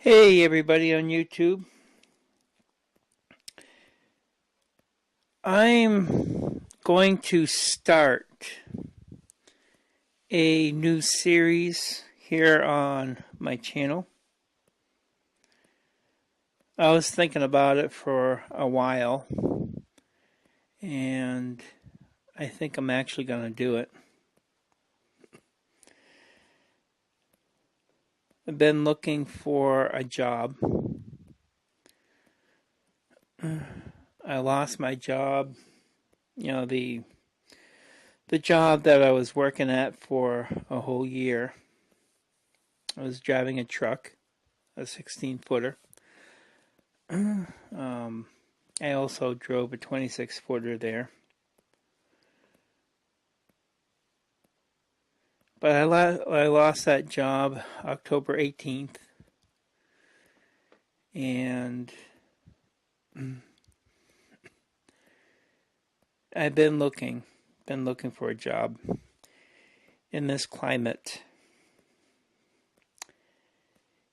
Hey everybody on YouTube. I'm going to start a new series here on my channel. I was thinking about it for a while, and I think I'm actually going to do it. I've been looking for a job. I lost my job, the job that I was working at for a whole year. I was driving a truck, a 16-footer. I also drove a 26-footer there. But I lost that job October 18th. And I've been looking for a job in this climate.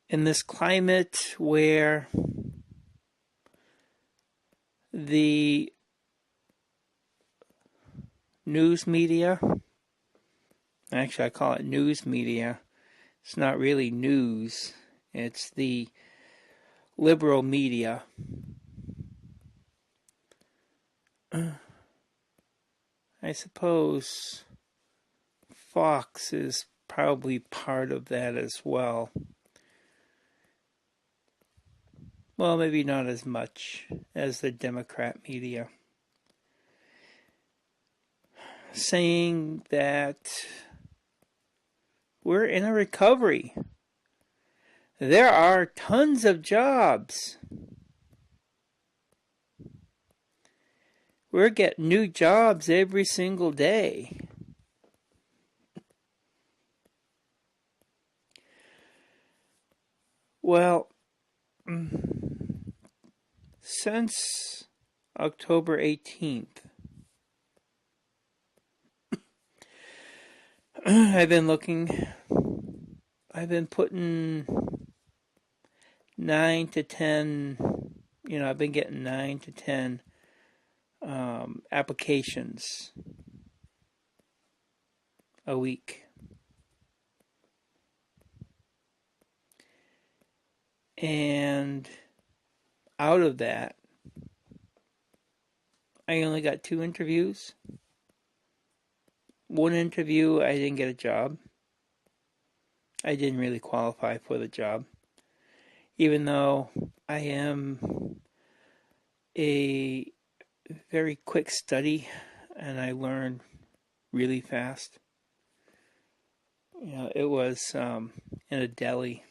In this climate where the news media, actually I call it news media, it's not really news, it's the liberal media. I suppose Fox is probably part of that as well. Well, maybe not as much as the Democrat media. Saying that we're in a recovery. There are tons of jobs. We're getting new jobs every single day. Well, since October 18th, I've been looking. I've been putting 9 to 10, I've been getting 9 to 10 applications a week. And out of that, I only got 2 interviews. One interview, I didn't get a job. I didn't really qualify for the job. Even though I am a very quick study and I learn really fast. It was in a deli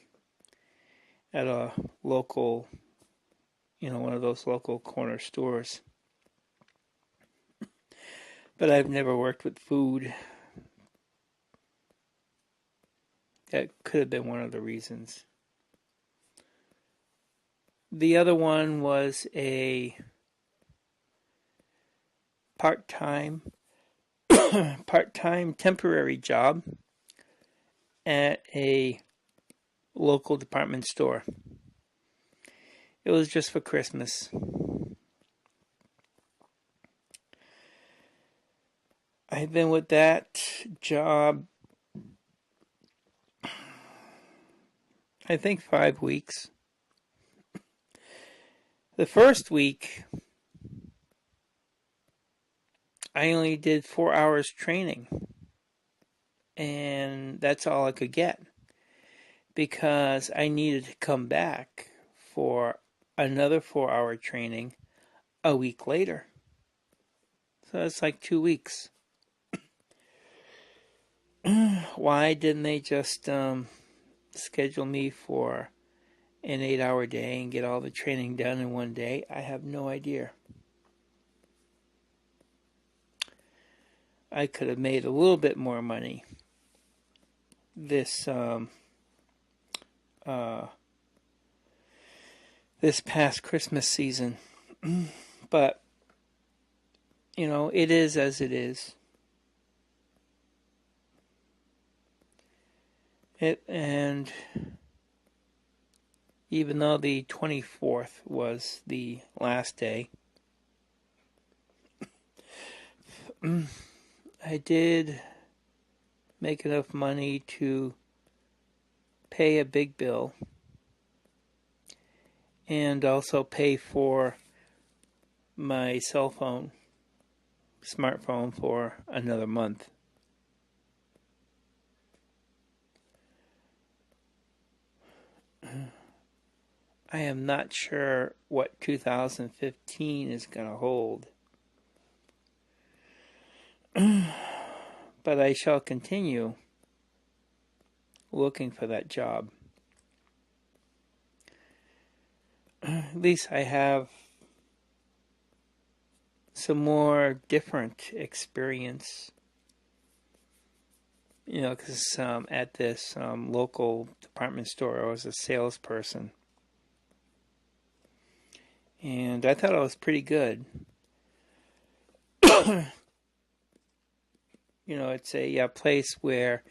at a local, one of those local corner stores. But I've never worked with food. That could have been one of the reasons. The other one was a part-time temporary job at a local department store. It was just for Christmas. I've been with that job, I think 5 weeks. The first week, I only did 4 hours training. And that's all I could get. Because I needed to come back for another 4-hour training a week later. So it's like 2 weeks. Why didn't they just schedule me for an 8-hour day and get all the training done in one day? I have no idea. I could have made a little bit more money this this past Christmas season. But it is as it is. And even though the 24th was the last day. I did make enough money to pay a big bill and also pay for my smartphone for another month. I am not sure what 2015 is going to hold. But I shall continue looking for that job. At least I have some more different experience. Because at this local department store, I was a salesperson. And I thought I was pretty good. It's a place where,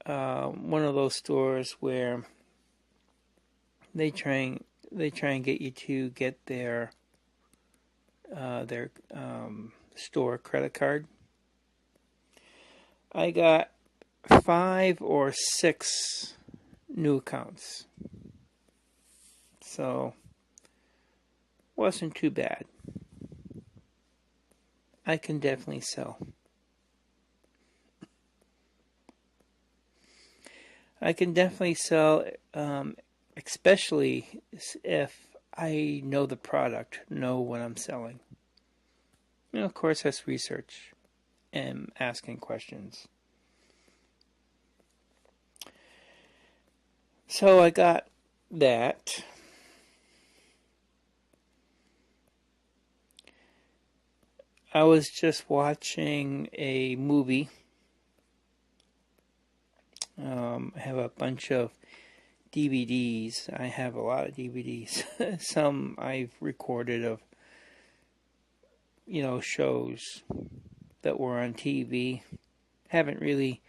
one of those stores where they try and get you to get their store credit card. I got 5 or 6 new accounts, so wasn't too bad. I can definitely sell. Especially if I know the product, know what I'm selling. Of course, that's research and asking questions. So I got that. I was just watching a movie. I have a bunch of DVDs. I have a lot of DVDs. Some I've recorded of, shows that were on TV. Haven't really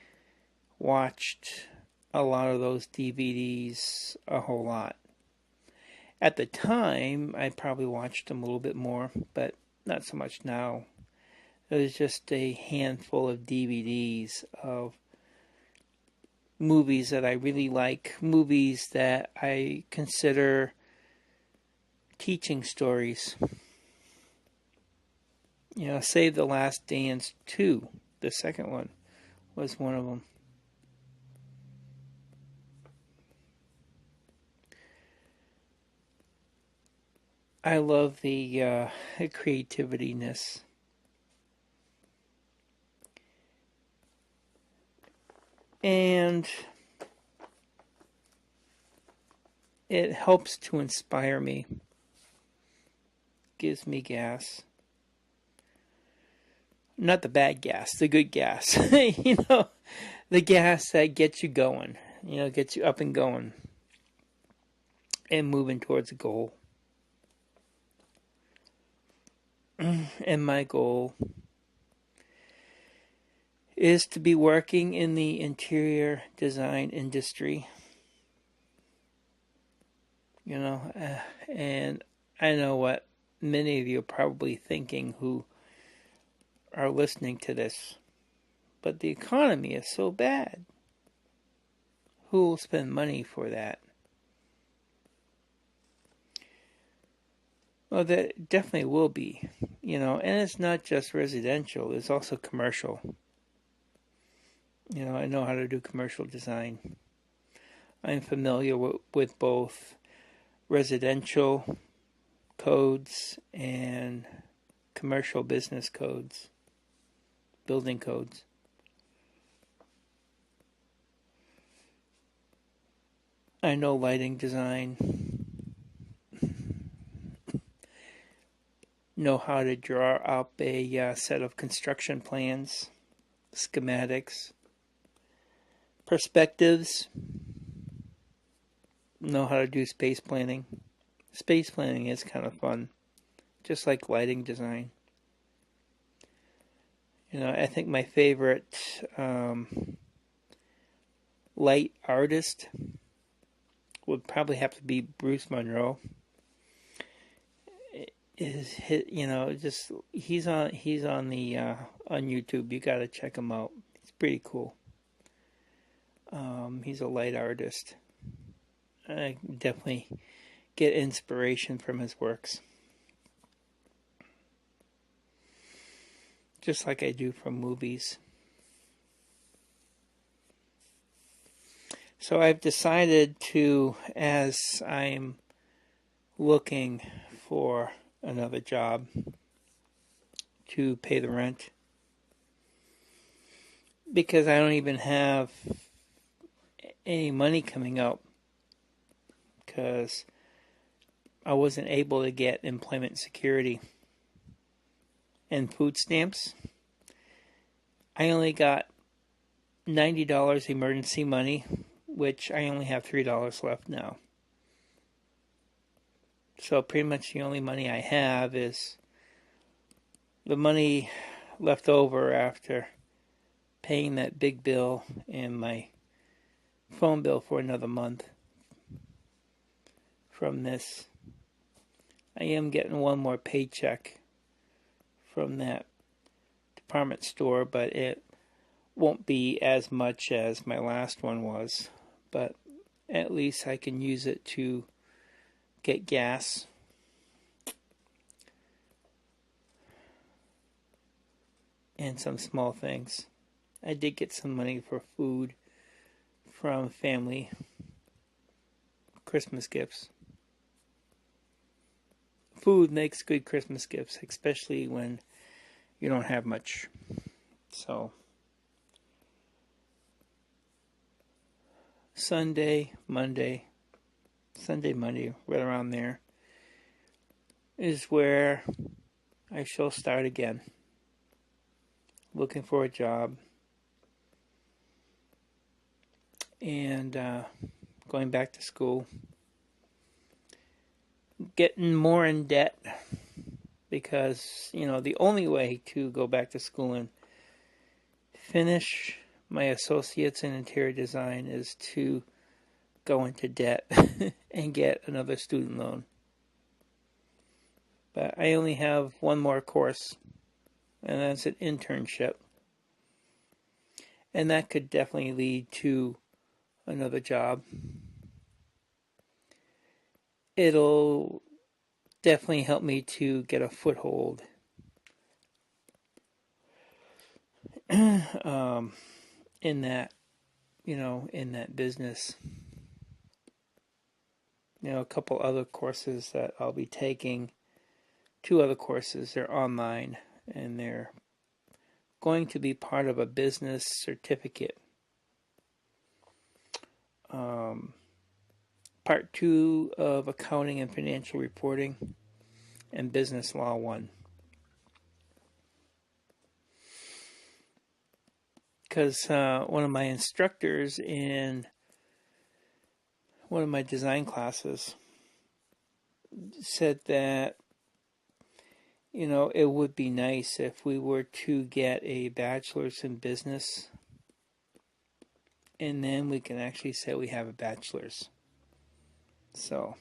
watched a lot of those DVDs a whole lot. At the time, I probably watched them a little bit more, but not so much now. There's just a handful of DVDs of movies that I really like, movies that I consider teaching stories. Save the Last Dance 2, the second one, was one of them. I love the creativityness. And it helps to inspire me. Gives me gas. Not the bad gas, the good gas. The gas that gets you going. Gets you up and going. And moving towards a goal. And my goal is to be working in the interior design industry. And I know what many of you are probably thinking who are listening to this. But the economy is so bad. Who will spend money for that? Well, there definitely will be, and it's not just residential, it's also commercial. I know how to do commercial design. I'm familiar with both residential codes and commercial business codes, building codes. I know lighting design. Know how to draw up a set of construction plans, schematics, perspectives. Know how to do space planning. Space planning is kind of fun, just like lighting design. I think my favorite light artist would probably have to be Bruce Monroe. Is hit, just he's on the on YouTube. You got to check him out. He's pretty cool. He's a light artist. I definitely get inspiration from his works, just like I do from movies. So I've decided to, as I'm looking for another job to pay the rent, because I don't even have any money coming out, because I wasn't able to get employment security and food stamps. I only got $90 emergency money, which I only have $3 left now. So pretty much the only money I have is the money left over after paying that big bill and my phone bill for another month from this. I am getting one more paycheck from that department store, but it won't be as much as my last one was. But at least I can use it to get gas. And some small things. I did get some money for food from family. Christmas gifts. Food makes good Christmas gifts, especially when you don't have much. So Sunday, Monday, right around there is where I shall start again. Looking for a job and going back to school. Getting more in debt because, the only way to go back to school and finish my associates in interior design is to go into debt and get another student loan. But I only have one more course, and that's an internship. And that could definitely lead to another job. It'll definitely help me to get a foothold in that, in that business. A couple other courses that I'll be taking, 2 other courses, they're online and they're going to be part of a business certificate. Part 2 of accounting and financial reporting and business law 1. Because one of my instructors in one of my design classes said that, it would be nice if we were to get a bachelor's in business and then we can actually say we have a bachelor's. So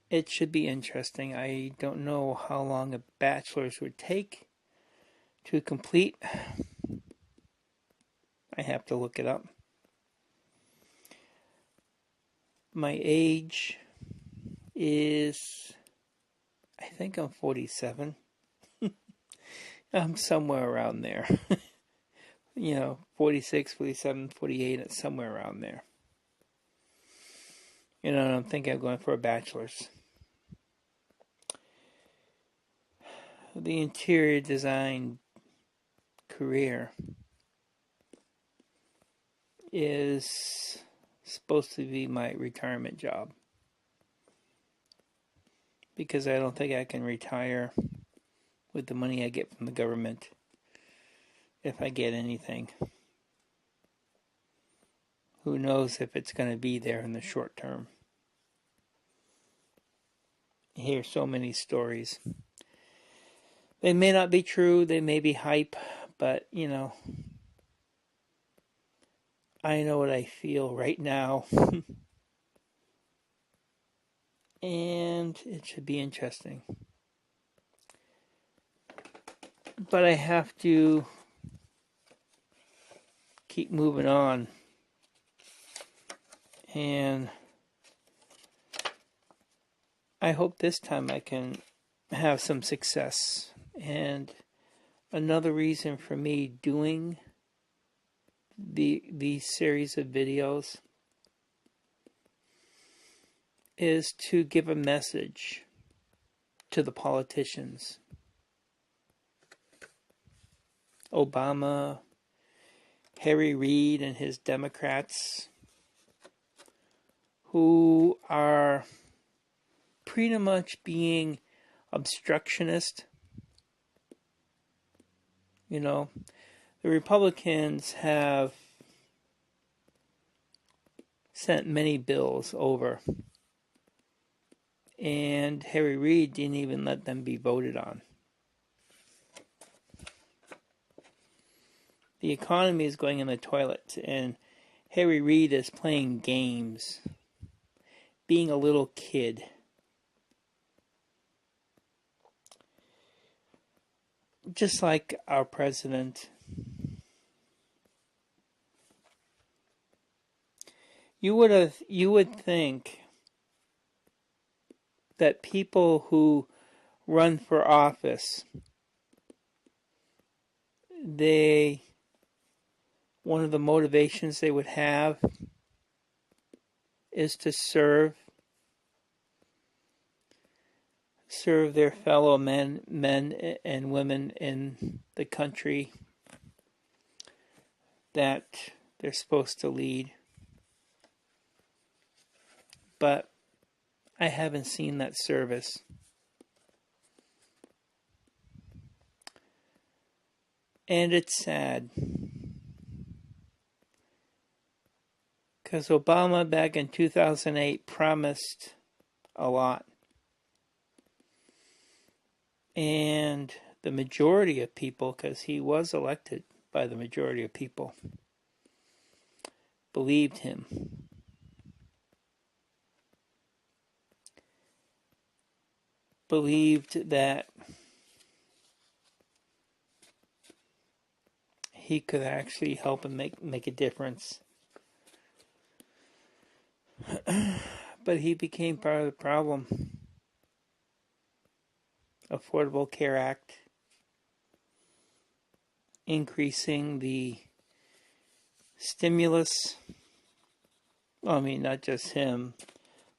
it should be interesting. I don't know how long a bachelor's would take to complete. I have to look it up. My age is, I think I'm 47. I'm somewhere around there. 46, 47, 48, it's somewhere around there. I don't think I'm going for a bachelor's. The interior design career is supposed to be my retirement job, because I don't think I can retire with the money I get from the government, if I get anything. Who knows if it's going to be there in the short term. I hear so many stories. They may not be true, they may be hype, but I know what I feel right now. And it should be interesting. But I have to keep moving on. And I hope this time I can have some success. And another reason for me doing these series of videos is to give a message to the politicians. Obama, Harry Reid and his Democrats, who are pretty much being obstructionist. You know, the Republicans have sent many bills over, and Harry Reid didn't even let them be voted on. The economy is going in the toilet, and Harry Reid is playing games, being a little kid. Just like our president. You would think that people who run for office, one of the motivations they would have is to serve their fellow men and women in the country that they're supposed to lead. But I haven't seen that service. And it's sad. Because Obama back in 2008 promised a lot. And the majority of people, because he was elected by the majority of people, believed him. Believed that he could actually help and make a difference. But he became part of the problem. Affordable Care Act, increasing the stimulus. Well, I mean, not just him,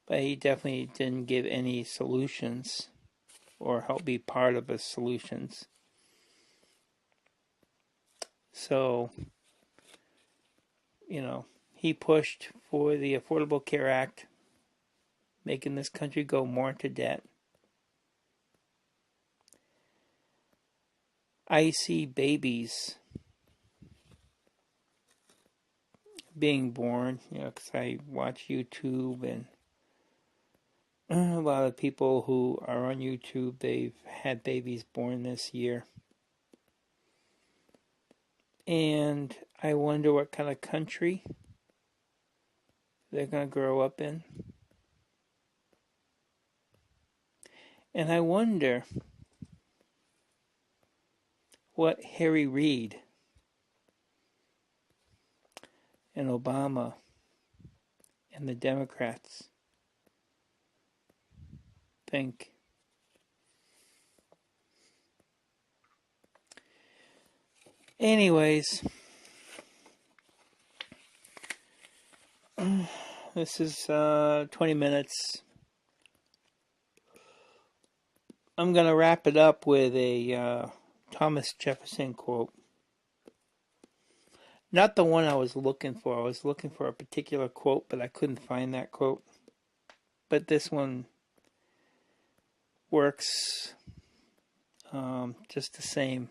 but he definitely didn't give any solutions or help be part of the solutions. So, you know, he pushed for the Affordable Care Act, making this country go more into debt. I see babies being born, because I watch YouTube, and a lot of people who are on YouTube, they've had babies born this year. And I wonder what kind of country they're going to grow up in. And I wonder what Harry Reid and Obama and the Democrats think. Anyways, this is 20 minutes. I'm going to wrap it up with a Thomas Jefferson quote. Not the one I was looking for. I was looking for a particular quote, but I couldn't find that quote. But this one works just the same.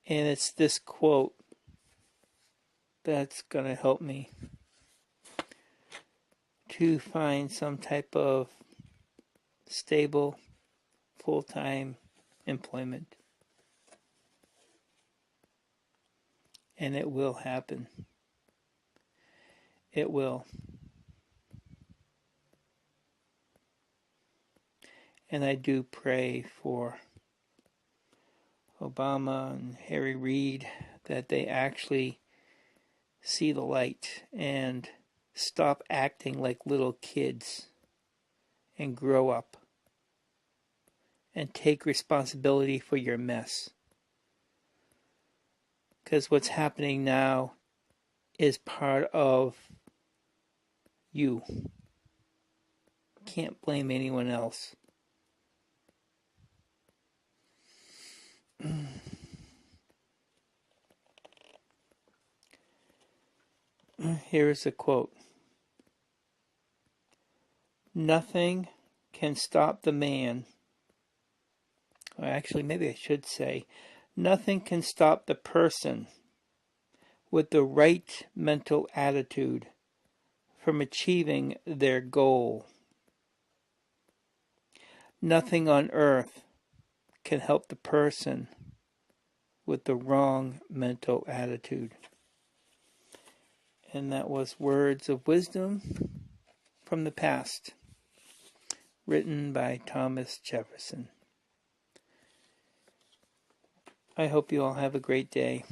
And it's this quote that's going to help me to find some type of stable, full-time employment. and it will happen. It will. And I do pray for Obama and Harry Reid that they actually see the light and stop acting like little kids and grow up and take responsibility for your mess. Because what's happening now is part of you. Can't blame anyone else. Here's a quote. Nothing can stop the man. Or actually, maybe I should say, nothing can stop the person with the right mental attitude from achieving their goal. Nothing on earth can help the person with the wrong mental attitude. And that was words of wisdom from the past, written by Thomas Jefferson. I hope you all have a great day.